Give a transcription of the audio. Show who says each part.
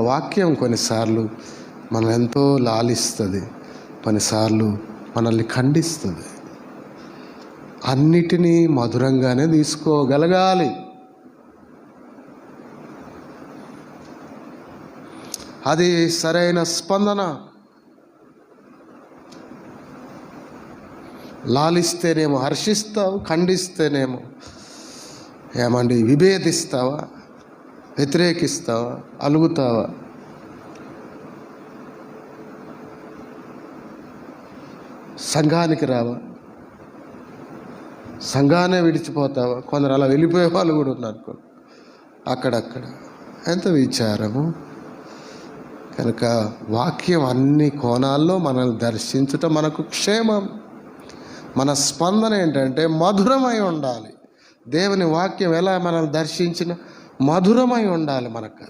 Speaker 1: వాక్యం కొన్నిసార్లు మనల్ని ఎంతో లాలిస్తుంది, కొన్నిసార్లు మనల్ని ఖండిస్తుంది. అన్నిటినీ మధురంగానే తీసుకోగలగాలి. అది సరైన స్పందన. లాలిస్తేనేమో హర్షిస్తావు, ఖండిస్తేనేమో ఏమండి విభేదిస్తావా, వ్యతిరేకిస్తావా, అలుగుతావా? సంఘానికి రావా, సంఘానే విడిచిపోతావా? కొందరు అలా వెళ్ళిపోయే వాళ్ళు కూడా ఉన్నారు అక్కడక్కడ. ఎంత విచారము! కనుక వాక్యం అన్ని కోణాల్లో మనల్ని దర్శించటం మనకు క్షేమం. మన స్పందన ఏంటంటే మధురమై ఉండాలి. దేవుని వాక్యం ఎలా మనల్ని దర్శించిన మధురమై ఉండాలి మనకు.